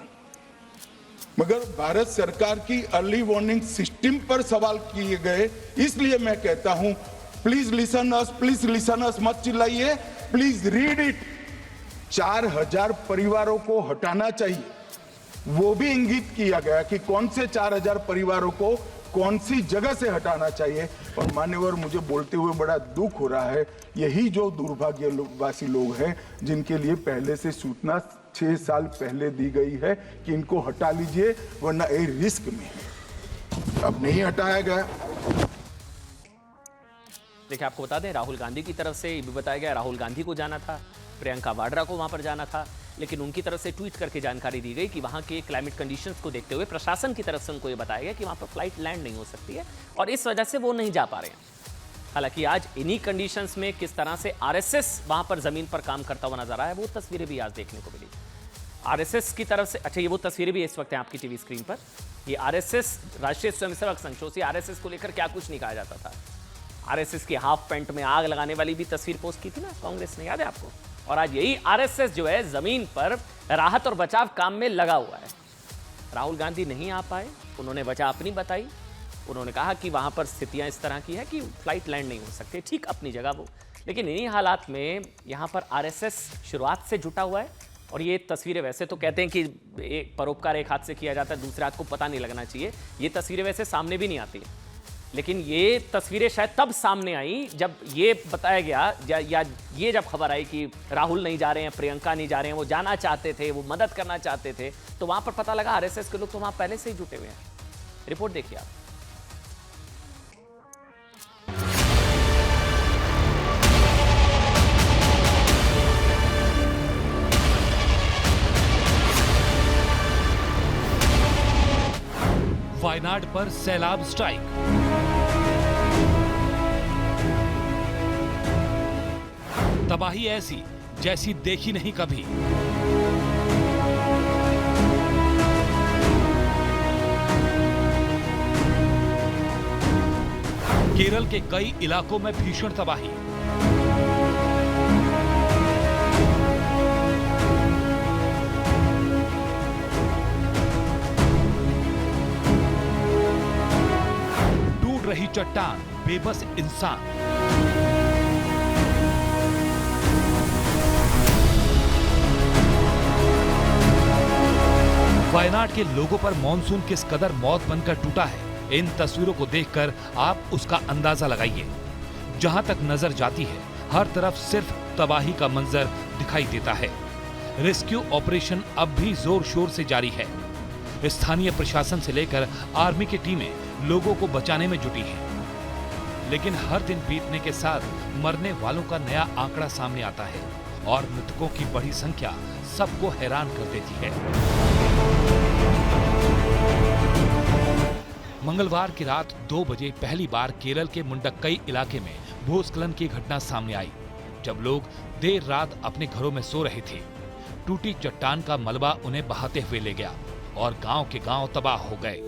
मगर भारत सरकार की अर्ली वार्निंग सिस्टम पर सवाल किए गए, इसलिए मैं कहता हूं, प्लीज लिसन अस, मत चिल्लाइए, प्लीज रीड इट। 4000 परिवारों को हटाना चाहिए, वो भी इंगित किया गया कि कौन से 4000 परिवारों को कौन सी जगह से हटाना चाहिए। और मान्यवर, मुझे बोलते हुए बड़ा दुख हो रहा है, यही जो दुर्भाग्यवासी लोग हैं जिनके लिए पहले से सूचना 6 साल पहले दी गई है कि इनको हटा लीजिए वरना ये रिस्क में है, अब नहीं हटाया गया। देखिए, आपको बता दें, राहुल गांधी की तरफ से ये भी बताया गया, राहुल गांधी को जाना था, प्रियंका वाड्रा को वहां पर जाना था, लेकिन उनकी तरफ से ट्वीट करके जानकारी दी गई कि वहां के क्लाइमेट कंडीशंस को देखते हुए प्रशासन की तरफ से उनको ये बताया गया कि वहां पर फ्लाइट लैंड नहीं हो सकती है और इस वजह से वो नहीं जा पा रहे हैं। हालांकि आज इन्हीं कंडीशंस में किस तरह से आरएसएस वहां पर जमीन पर काम करता हुआ नजर आया, वो तस्वीरें भी आज देखने को मिली। आरएसएस की तरफ से, अच्छा ये वो तस्वीरें भी इस वक्त हैं आपकी टीवी स्क्रीन पर। ये आरएसएस, राष्ट्रीय स्वयंसेवक संघ, से आरएसएस को लेकर क्या कुछ नहीं कहा जाता था। आरएसएस की हाफ पैंट में आग लगाने वाली भी तस्वीर पोस्ट की थी ना कांग्रेस ने, याद है आपको। और आज यही आरएसएस जो है जमीन पर राहत और बचाव काम में लगा हुआ है। राहुल गांधी नहीं आ पाए, उन्होंने वजह अपनी बताई। उन्होंने कहा कि वहां पर स्थितियां इस तरह की है कि फ्लाइट लैंड नहीं हो सकते, ठीक अपनी जगह वो। लेकिन इन्हीं हालात में यहां पर आरएसएस शुरुआत से जुटा हुआ है। और ये तस्वीरें, वैसे तो कहते हैं कि एक परोपकार एक हाथ से किया जाता है, दूसरे हाथ को पता नहीं लगना चाहिए। ये तस्वीरें वैसे सामने भी नहीं आती है, लेकिन ये तस्वीरें शायद तब सामने आई जब ये बताया गया या ये जब खबर आई कि राहुल नहीं जा रहे हैं, प्रियंका नहीं जा रहे हैं, वो जाना चाहते थे, वो मदद करना चाहते थे, तो वहां पर पता लगा आरएसएस के लोग तो वहां पहले से ही जुटे हुए हैं। रिपोर्ट देखिए आप। वायनाड पर सैलाब स्ट्राइक। तबाही ऐसी जैसी देखी नहीं कभी। केरल के कई इलाकों में भीषण तबाही। टूट रही चट्टान, बेबस इंसान। वायनाड के लोगों पर मॉनसून किस कदर मौत बनकर टूटा है, इन तस्वीरों को देखकर आप उसका अंदाजा लगाइए। जहां तक नजर जाती है, हर तरफ सिर्फ तबाही का मंजर दिखाई देता है। रेस्क्यू ऑपरेशन अब भी जोर शोर से जारी है। स्थानीय प्रशासन से लेकर आर्मी की टीमें लोगों को बचाने में जुटी हैं। लेकिन हर दिन बीतने के साथ मरने वालों का नया आंकड़ा सामने आता है और मृतकों की बड़ी संख्या सबको हैरान कर देती है। मंगलवार की रात 2 बजे पहली बार केरल के मुंडक्कई इलाके में भूस्खलन की घटना सामने आई, जब लोग देर रात अपने घरों में सो रहे थे। टूटी चट्टान का मलबा उन्हें बहाते हुए ले गया और गांव के गांव तबाह हो गए।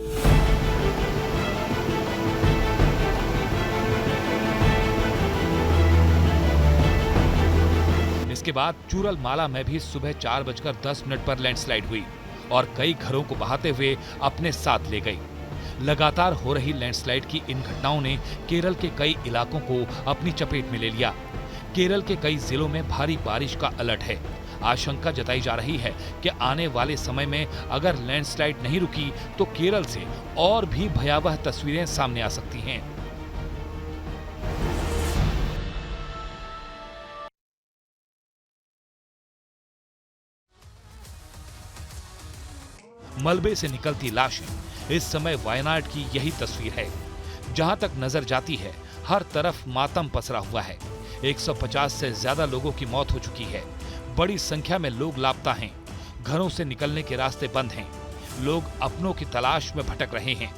इसके बाद चूरल माला में भी सुबह 4:10 पर लैंडस्लाइड हुई और कई घरों को बहाते हुए अपने साथ ले गई। लगातार हो रही लैंडस्लाइड की इन घटनाओं ने केरल के कई इलाकों को अपनी चपेट में ले लिया। केरल के कई जिलों में भारी बारिश का अलर्ट है। आशंका जताई जा रही है कि आने वाले समय में अगर लैंडस्लाइड नहीं रुकी तो केरल से और भी भयावह तस्वीरें सामने आ सकती हैं। मलबे से निकलती लाशें, इस समय वायनाड की यही तस्वीर है। जहां तक नजर जाती है, हर तरफ मातम पसरा हुआ है। 150 से ज्यादा लोगों की मौत हो चुकी है। बड़ी संख्या में लोग लापता हैं। घरों से निकलने के रास्ते बंद हैं। लोग अपनों की तलाश में भटक रहे हैं।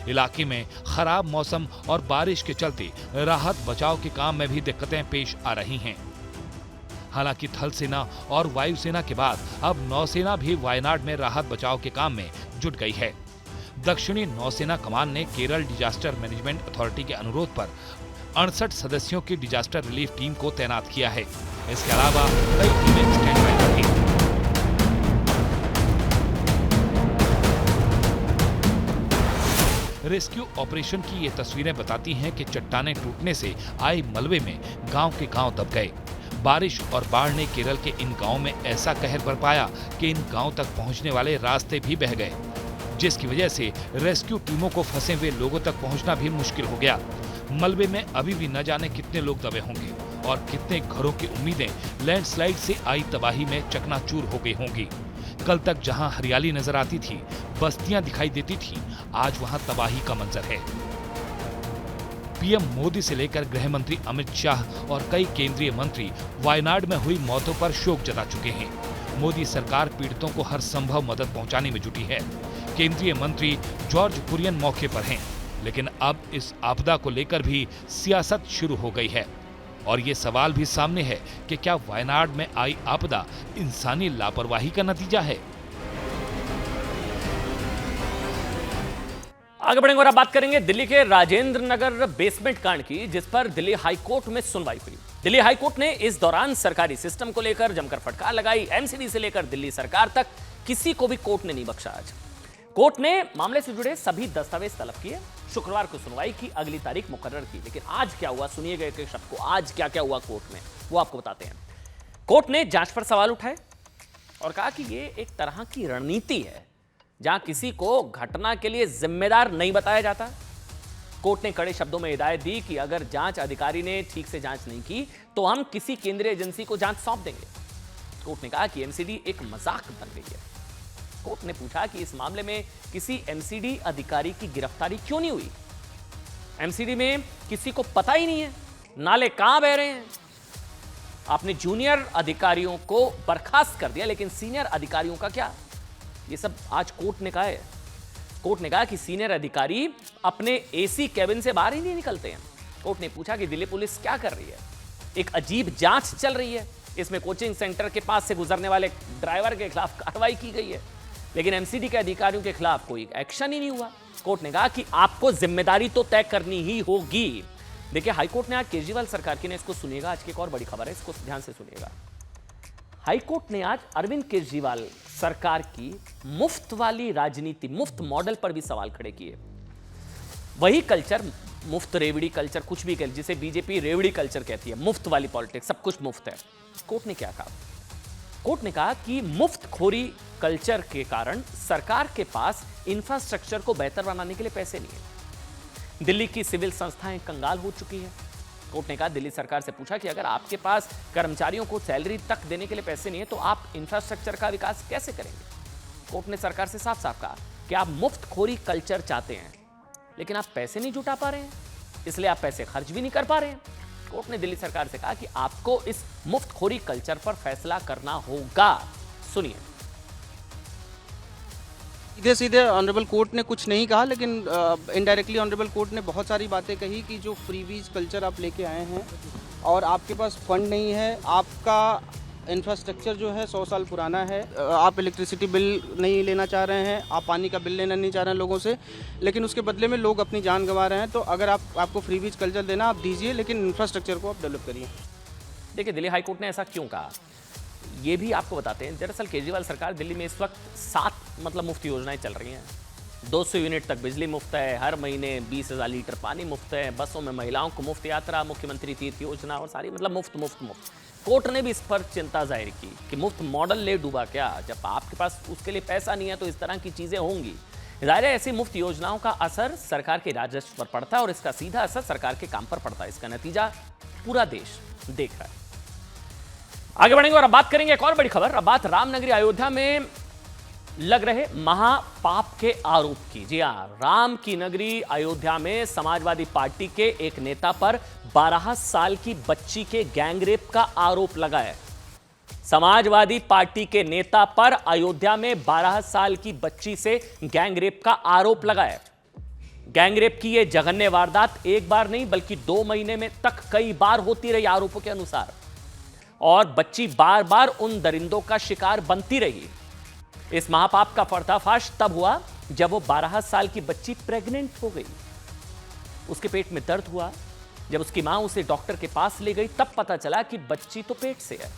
इलाके में खराब मौसम और बारिश के चलते राहत बचाव के काम में भी दिक्कतें पेश आ रही हैं। हालांकि थल सेना और वायुसेना के बाद अब नौसेना भी वायनाड में राहत बचाव के काम में जुट गई है। दक्षिणी नौसेना कमान ने केरल डिजास्टर मैनेजमेंट अथॉरिटी के अनुरोध पर 68 सदस्यों की डिजास्टर रिलीफ टीम को तैनात किया है। इसके अलावा कई टीमें स्टैंड बाय पर हैं। रेस्क्यू ऑपरेशन की ये तस्वीरें बताती हैं कि चट्टानें टूटने से आए मलबे में गांव के गांव दब गए। बारिश और बाढ़ ने केरल के इन गांवों में ऐसा कहर बरपाया कि इन गांव तक पहुंचने वाले रास्ते भी बह गए, जिसकी वजह से रेस्क्यू टीमों को फंसे हुए लोगों तक पहुंचना भी मुश्किल हो गया। मलबे में अभी भी न जाने कितने लोग दबे होंगे और कितने घरों की उम्मीदें लैंडस्लाइड से आई तबाही में चकनाचूर हो गई होंगी। कल तक जहां हरियाली नजर आती थी, बस्तियां दिखाई देती थी, आज वहां तबाही का मंजर है। पीएम मोदी से लेकर गृह मंत्री अमित शाह और कई केंद्रीय मंत्री वायनाड में हुई मौतों पर शोक जता चुके हैं। मोदी सरकार पीड़ितों को हर संभव मदद पहुंचाने में जुटी है। केंद्रीय मंत्री जॉर्ज कुरियन मौके पर हैं, लेकिन अब इस आपदा को लेकर भी सियासत शुरू हो गई है और ये सवाल भी सामने है कि क्या वायनाड में आई आपदा इंसानी लापरवाही का नतीजा है आगे बढ़ेंगे और अब बात करेंगे दिल्ली के राजेंद्र नगर बेसमेंट कांड की, जिस पर दिल्ली हाईकोर्ट में सुनवाई हुई। दिल्ली हाईकोर्ट ने इस दौरान सरकारी सिस्टम को लेकर जमकर फटकार लगाई। एमसीडी से लेकर दिल्ली सरकार तक किसी को भी कोर्ट ने नहीं बख्शा। आज कोर्ट ने मामले से जुड़े सभी दस्तावेज तलब किए। शुक्रवार को सुनवाई की अगली तारीख मुकर्रर की। लेकिन आज क्या हुआ, सुनिए गए के शब्द को, आज क्या क्या हुआ कोर्ट में वो आपको बताते हैं। कोर्ट ने जांच पर सवाल उठाए और कहा कि ये एक तरह की रणनीति है जहां किसी को घटना के लिए जिम्मेदार नहीं बताया जाता। कोर्ट ने कड़े शब्दों में हिदायत दी कि अगर जांच अधिकारी ने ठीक से जांच नहीं की तो हम किसी केंद्रीय एजेंसी को जांच सौंप देंगे। कोर्ट ने कहा कि एमसीडी एक मजाक बन गई है। कोर्ट ने पूछा कि इस मामले में किसी एमसीडी अधिकारी की गिरफ्तारी क्यों नहीं हुई। एमसीडी में किसी को पता ही नहीं है नाले कहां बह रहे हैं। आपने जूनियर अधिकारियों को बर्खास्त कर दिया, लेकिन सीनियर अधिकारियों का क्या? ये सब आज कोर्ट ने कहा है। कोर्ट ने कहा कि सीनियर अधिकारी अपने एसी कैबिन से बाहर ही नहीं निकलते हैं। कोर्ट ने पूछा कि दिल्ली पुलिस क्या कर रही है। एक अजीब जांच चल रही है, इसमें कोचिंग सेंटर के पास से गुजरने वाले ड्राइवर के खिलाफ कार्रवाई की गई है, लेकिन एमसीडी के अधिकारियों के खिलाफ कोई एक्शन ही नहीं हुआ। कोर्ट ने कहा कि आपको जिम्मेदारी तो तय करनी ही होगी। देखिए, हाईकोर्ट ने आज केजरीवाल सरकार की ने इसको सुनिएगा, आज की एक और बड़ी खबर है, इसको ध्यान से सुनिएगा। हाईकोर्ट ने आज अरविंद केजरीवाल सरकार की मुफ्त वाली राजनीति, मुफ्त मॉडल पर भी सवाल खड़े किए। वही कल्चर, मुफ्त रेवड़ी कल्चर, कुछ भी कह, जिसे बीजेपी रेवड़ी कल्चर कहती है, मुफ्त वाली पॉलिटिक्स, सब कुछ मुफ्त है। कोर्ट ने क्या कहा? कोर्ट ने कहा कि मुफ्तखोरी कल्चर के कारण सरकार के पास इंफ्रास्ट्रक्चर को बेहतर बनाने के लिए पैसे नहीं है। दिल्ली की सिविल संस्थाएं कंगाल हो चुकी हैं। कोर्ट ने कहा, दिल्ली सरकार से पूछा कि अगर आपके पास कर्मचारियों को सैलरी तक देने के लिए पैसे नहीं है तो आप इंफ्रास्ट्रक्चर का विकास कैसे करेंगे। कोर्ट ने सरकार से साफ साफ कहा कि आप मुफ्तखोरी कल्चर चाहते हैं, लेकिन आप पैसे नहीं जुटा पा रहे हैं, इसलिए आप पैसे खर्च भी नहीं कर पा रहे हैं। कोर्ट ने दिल्ली सरकार से कहा कि आपको इस मुफ्तखोरी कल्चर पर फैसला करना होगा। सुनिए। सीधे सीधे ऑनरेबल कोर्ट ने कुछ नहीं कहा, लेकिन इनडायरेक्टली ऑनरेबल कोर्ट ने बहुत सारी बातें कही कि जो फ्रीबीज कल्चर आप लेके आए हैं और आपके पास फंड नहीं है, आपका इंफ्रास्ट्रक्चर जो है 100 साल पुराना है, आप इलेक्ट्रिसिटी बिल नहीं लेना चाह रहे हैं, आप पानी का बिल लेना नहीं चाह रहे हैं लोगों से, लेकिन उसके बदले में लोग अपनी जान गंवा रहे हैं। तो अगर आपको फ्रीबीज कल्चर देना आप दीजिए, लेकिन इंफ्रास्ट्रक्चर को आप डेवलप करिए। देखिए, दिल्ली हाईकोर्ट ने ऐसा क्यों कहा ये भी आपको बताते हैं। दरअसल केजरीवाल सरकार दिल्ली में इस वक्त 7 मुफ्त योजनाएं चल रही हैं। 200 यूनिट तक बिजली मुफ्त है, हर महीने 20,000 लीटर पानी मुफ्त है, बसों में महिलाओं को मुफ्त यात्रा, मुख्यमंत्री तीर्थ योजना और सारी मुफ्त मुफ्त मुफ्त। कोर्ट ने भी इस पर चिंता जाहिर की कि मुफ्त मॉडल ले डूबा क्या। जब आपके पास उसके लिए पैसा नहीं है तो इस तरह की चीजें होंगी। जाहिर है, ऐसी मुफ्त योजनाओं का असर सरकार के राजस्व पर पड़ता है और इसका सीधा असर सरकार के काम पर पड़ता है। इसका नतीजा पूरा देश देख रहा है। आगे बढ़ेंगे और अब बात करेंगे एक और बड़ी खबर। अब बात रामनगरी अयोध्या में लग रहे महापाप के आरोप की। जी हां, राम की नगरी अयोध्या में समाजवादी पार्टी के एक नेता पर 12 साल की बच्ची के गैंगरेप का आरोप लगा है। समाजवादी पार्टी के नेता पर अयोध्या में 12 साल की बच्ची से गैंगरेप का आरोप लगा है। गैंगरेप की यह जघन्य वारदात एक बार नहीं बल्कि 2 महीने में तक कई बार होती रही आरोपों के अनुसार, और बच्ची बार बार उन दरिंदों का शिकार बनती रही। इस महापाप का पर्दाफाश तब हुआ जब वो 12 साल की बच्ची प्रेग्नेंट हो गई। उसके पेट में दर्द हुआ। जब उसकी मां उसे डॉक्टर के पास ले गई तब पता चला कि बच्ची तो पेट से है।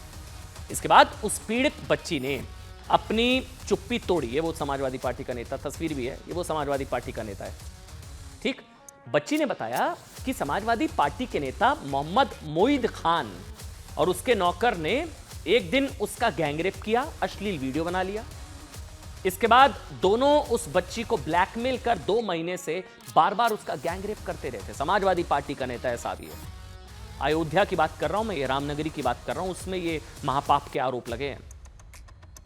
इसके बाद उस पीड़ित बच्ची ने अपनी चुप्पी तोड़ी। ये वो समाजवादी पार्टी का नेता, तस्वीर भी है, ये वो समाजवादी पार्टी का नेता है। ठीक, बच्ची ने बताया कि समाजवादी पार्टी के नेता मोहम्मद मोईद खान और उसके नौकर ने एक दिन उसका गैंगरेप किया, अश्लील वीडियो बना लिया। इसके बाद दोनों उस बच्ची को ब्लैकमेल कर 2 महीने से बार बार उसका गैंगरेप करते रहते। समाजवादी पार्टी का नेता ऐसा भी है। अयोध्या की बात कर रहा हूं मैं, ये रामनगरी की बात कर रहा हूं, उसमें ये महापाप के आरोप लगे हैं।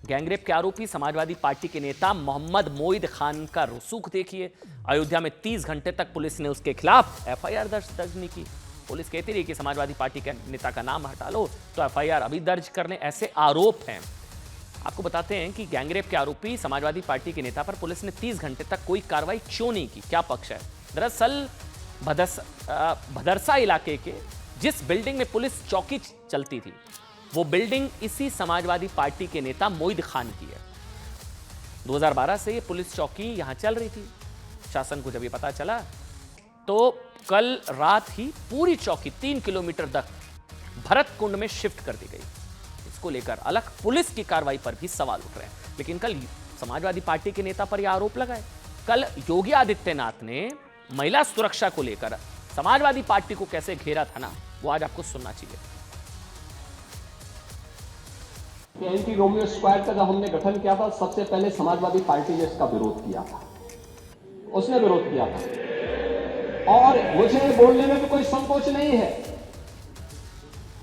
गैंगरेप के आरोपी समाजवादी पार्टी के नेता मोहम्मद मोईद खान का रसूख देखिए। अयोध्या में 30 घंटे तक पुलिस ने उसके खिलाफ एफआईआर दर्ज नहीं की। पुलिस कहती रही कि समाजवादी पार्टी के नेता का नाम हटा लो तो एफआईआर अभी दर्ज कर लें, ऐसे आरोप हैं। आपको बताते हैं कि गैंगरेप के आरोपी समाजवादी पार्टी के नेता पर पुलिस ने 30 घंटे तक कोई कार्रवाई क्यों नहीं की, क्या पक्ष है। दरअसल भदरसा इलाके के जिस बिल्डिंग में पुलिस चौकी चलती थी वो बिल्डिंग इसी समाजवादी पार्टी के नेता मोईद खान की है। 2012 से ये पुलिस चौकी यहां चल रही थी। शासन को जब ये पता चला तो कल रात ही पूरी चौकी 3 किलोमीटर तक भरतकुंड में शिफ्ट कर दी गई। इसको लेकर अलग पुलिस की कार्रवाई पर भी सवाल उठ रहे हैं। लेकिन कल समाजवादी पार्टी के नेता पर यह आरोप लगाए। कल योगी आदित्यनाथ ने महिला सुरक्षा को लेकर समाजवादी पार्टी को कैसे घेरा था ना, वो आज आपको सुनना चाहिए। एंटी रोमियो स्क्वाड का जब हमने गठन किया था, सबसे पहले समाजवादी पार्टी ने इसका विरोध किया था, उसने विरोध किया था। और मुझे बोलने में भी कोई संकोच नहीं है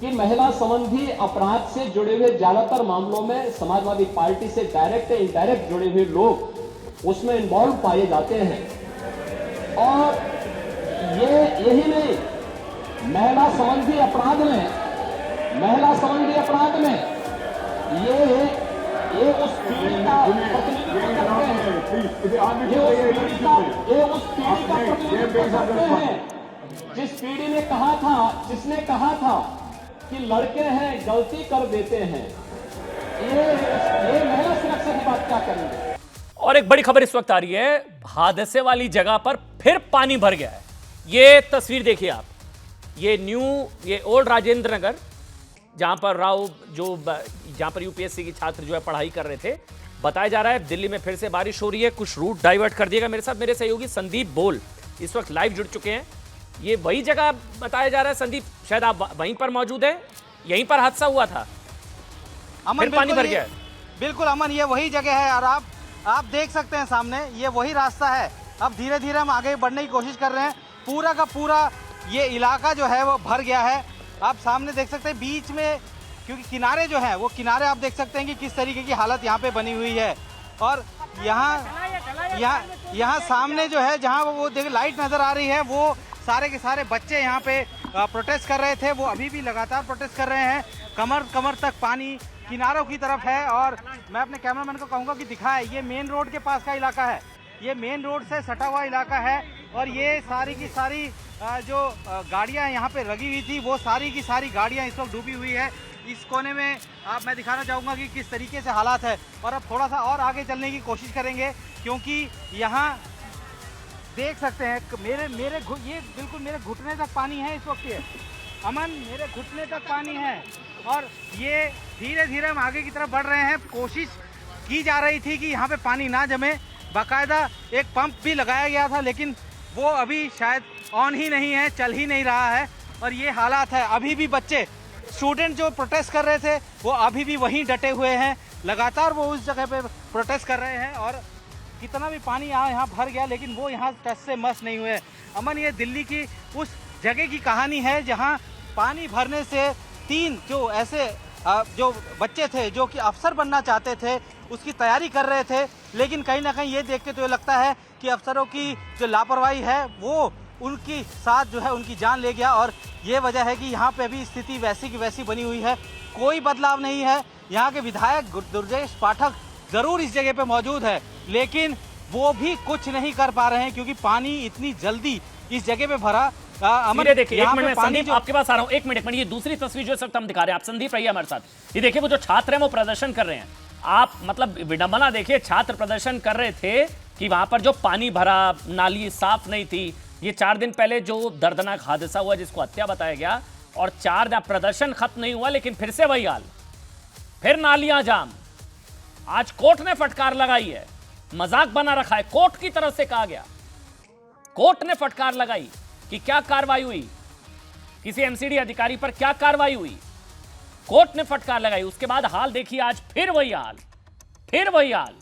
कि महिला संबंधी अपराध से जुड़े हुए ज्यादातर मामलों में समाजवादी पार्टी से डायरेक्ट या इनडायरेक्ट जुड़े हुए लोग उसमें इन्वॉल्व पाए जाते हैं। और यही नहीं, महिला संबंधी अपराध में ये उस पीढ़ी का प्रतिनिधित्व करते हैं, ये उस पीढ़ी का प्रतिनिधित्व करते हैं जिस पीढ़ी ने कहा था, जिसने कहा था कि लड़के हैं गलती कर देते हैं। ये महिला सुरक्षा की बात क्या करेंगे। और एक बड़ी खबर इस वक्त आ रही है, हादसे वाली जगह पर फिर पानी भर गया है। ये तस्वीर देखिए आप, ये ओल्ड राजेंद्र नगर, जहां पर यूपीएससी की छात्र जो है पढ़ाई कर रहे थे। बताया जा रहा है दिल्ली में फिर से बारिश हो रही है, कुछ रूट डाइवर्ट कर दिएगा। मेरे साथ मेरे सहयोगी संदीप बोल इस वक्त लाइव जुड़ चुके हैं। ये वही जगह बताया जा रहा है, संदीप शायद आप वहीं पर मौजूद है, यहीं पर हादसा हुआ था, अमन, फिर पानी भर गया है। बिल्कुल अमन, ये वही जगह है और आप देख सकते हैं सामने, ये वही रास्ता है। अब धीरे धीरे हम आगे बढ़ने की कोशिश कर रहे हैं। पूरा का पूरा ये इलाका जो है वो भर गया है। आप सामने देख सकते हैं बीच में, क्योंकि किनारे जो हैं वो किनारे आप देख सकते हैं कि किस तरीके की हालत यहाँ पे बनी हुई है। और यहाँ सामने जो है, जहाँ वो देख लाइट नज़र आ रही है, वो सारे के सारे बच्चे यहाँ पे प्रोटेस्ट कर रहे थे, वो अभी भी लगातार प्रोटेस्ट कर रहे हैं। कमर तक पानी किनारों की तरफ है। और मैं अपने कैमरामैन को कहूँगा कि दिखाए, ये मेन रोड के पास का इलाका है, ये मेन रोड से सटा हुआ इलाका है। और ये सारी की सारी जो गाड़ियाँ यहाँ पे लगी हुई थी, वो सारी की सारी गाड़ियाँ इस वक्त डूबी हुई है। इस कोने में मैं दिखाना चाहूँगा कि किस तरीके से हालात है। और अब थोड़ा सा और आगे चलने की कोशिश करेंगे, क्योंकि यहाँ देख सकते हैं ये बिल्कुल मेरे घुटने तक पानी है इस वक्त। ये अमन, मेरे घुटने तक पानी है। और ये धीरे धीरे हम आगे की तरफ बढ़ रहे हैं। कोशिश की जा रही थी कि यहाँ पे पानी ना जमे, बाकायदा एक पंप भी लगाया गया था, लेकिन वो अभी शायद ऑन ही नहीं है, चल ही नहीं रहा है। और ये हालात है। अभी भी बच्चे, स्टूडेंट जो प्रोटेस्ट कर रहे थे, वो अभी भी वहीं डटे हुए हैं, लगातार वो उस जगह पे प्रोटेस्ट कर रहे हैं। और कितना भी पानी यहाँ भर गया, लेकिन वो यहाँ टच से मस नहीं हुए। अमन, ये दिल्ली की उस जगह की कहानी है जहाँ पानी भरने से 3 जो ऐसे जो बच्चे थे जो कि अफसर बनना चाहते थे, उसकी तैयारी कर रहे थे, लेकिन कहीं ना कहीं ये देख के तो ये लगता है कि अफसरों की जो लापरवाही है वो उनकी साथ जो है उनकी जान ले गया। और ये वजह है कि यहाँ पे अभी स्थिति वैसी की वैसी बनी हुई है, कोई बदलाव नहीं है। यहाँ के विधायक दुर्जेश पाठक ज़रूर इस जगह पे मौजूद है, लेकिन वो भी कुछ नहीं कर पा रहे हैं, क्योंकि पानी इतनी जल्दी इस जगह पे भरा। अमन, देखिए, एक मिनट में संदीप आपके पास आ रहा हूं, एक मिनट। ये दूसरी तस्वीर जो सब हम दिखा रहे हैं, आप संदीप रहिए हमारे साथ। ये देखिए, वो जो छात्र हैं वो प्रदर्शन कर रहे हैं। आप मतलब विडंबना देखिए, छात्र प्रदर्शन कर रहे थे कि वहां पर जो पानी भरा, नाली साफ नहीं थी। ये 4 दिन पहले जो दर्दनाक हादसा हुआ जिसको हत्या बताया गया, और 4 दिन प्रदर्शन खत्म नहीं हुआ, लेकिन फिर से वही हाल, फिर नालियां जाम। आज कोर्ट ने फटकार लगाई है, मजाक बना रखा है। कोर्ट की तरफ से कहा गया, कोर्ट ने फटकार लगाई कि क्या कार्रवाई हुई, किसी एमसीडी अधिकारी पर क्या कार्रवाई हुई, कोर्ट ने फटकार लगाई। उसके बाद हाल देखिए, आज फिर वही हाल।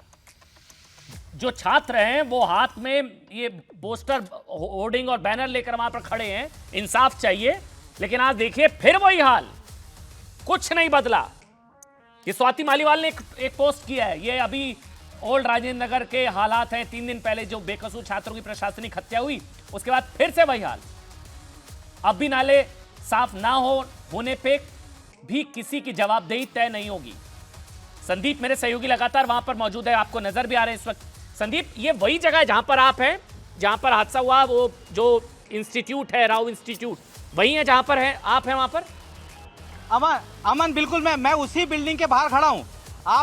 जो छात्र हैं वो हाथ में ये पोस्टर, होर्डिंग और बैनर लेकर वहां पर खड़े हैं, इंसाफ चाहिए। लेकिन आज देखिए फिर वही हाल, कुछ नहीं बदला। ये स्वाति मालीवाल ने एक पोस्ट किया है, ये अभी ओल्ड राजेंद्र नगर के हालात हैं। 3 दिन पहले जो बेकसूर छात्रों की प्रशासनिक हत्या हुई, उसके बाद फिर से वही हाल। अब भी नाले साफ ना होने पे भी किसी की जवाबदेही तय नहीं होगी। संदीप मेरे सहयोगी लगातार वहां पर मौजूद है, आपको नजर भी आ रहे हैं इस वक्त। संदीप, ये वही जगह है जहां पर आप हैं, जहां पर हादसा हुआ, वो जो इंस्टीट्यूट है, राव इंस्टीट्यूट, वही है जहां पर है आप हैं वहां पर? अमन, बिल्कुल मैं उसी बिल्डिंग के बाहर खड़ा हूं।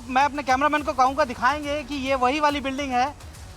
मैं अपने कैमरामैन को कहूंगा दिखाएंगे कि ये वही वाली बिल्डिंग है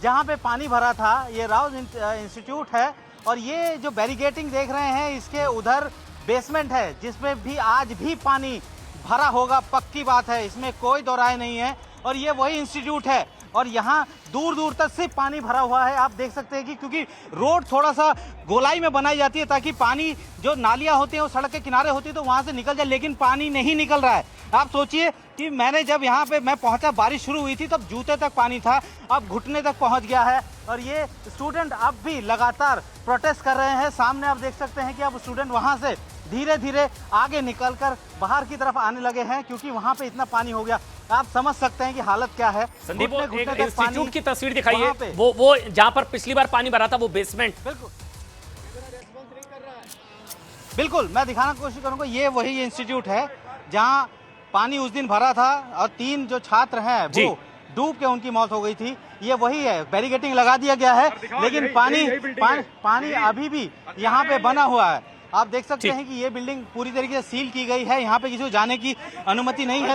जहाँ पे पानी भरा था। ये राउज इंस्टीट्यूट है और ये जो बैरिकेडिंग देख रहे हैं इसके उधर बेसमेंट है जिसमें भी आज भी पानी भरा होगा, पक्की बात है, इसमें कोई दो राय नहीं है। और ये वही इंस्टीट्यूट है और यहाँ दूर दूर तक सिर्फ पानी भरा हुआ है। आप देख सकते हैं कि क्योंकि रोड थोड़ा सा गोलाई में बनाई जाती है ताकि पानी जो नालियाँ होती हैं वो सड़क के किनारे होती है तो वहाँ से निकल जाए, लेकिन पानी नहीं निकल रहा है। आप सोचिए कि मैंने जब यहाँ पे मैं पहुँचा, बारिश शुरू हुई थी तब जूते तक पानी था, अब घुटने तक पहुँच गया है। और ये स्टूडेंट अब भी लगातार प्रोटेस्ट कर रहे हैं। सामने आप देख सकते हैं कि अब स्टूडेंट वहाँ से धीरे धीरे आगे निकलकर बाहर की तरफ आने लगे हैं क्योंकि वहाँ पे इतना पानी हो गया। आप समझ सकते हैं कि हालत क्या है। संदीप, घुटने एक तक इंस्टीट्यूट की तस्वीर दिखाइए, वहाँ पे। वो जहां पर पिछली बार पानी भरा था वो बेसमेंट। बिल्कुल मैं दिखाने की कोशिश करूंगा। ये वही इंस्टीट्यूट है जहां पानी उस दिन भरा था और 3 जो छात्र हैं वो डूब के उनकी मौत हो गई थी। ये वही है, बैरिकेडिंग लगा दिया गया है लेकिन पानी अभी भी यहाँ पे बना हुआ है। आप देख सकते हैं कि ये बिल्डिंग पूरी तरीके से सील की गई है, यहाँ पे किसी को जाने की अनुमति नहीं है।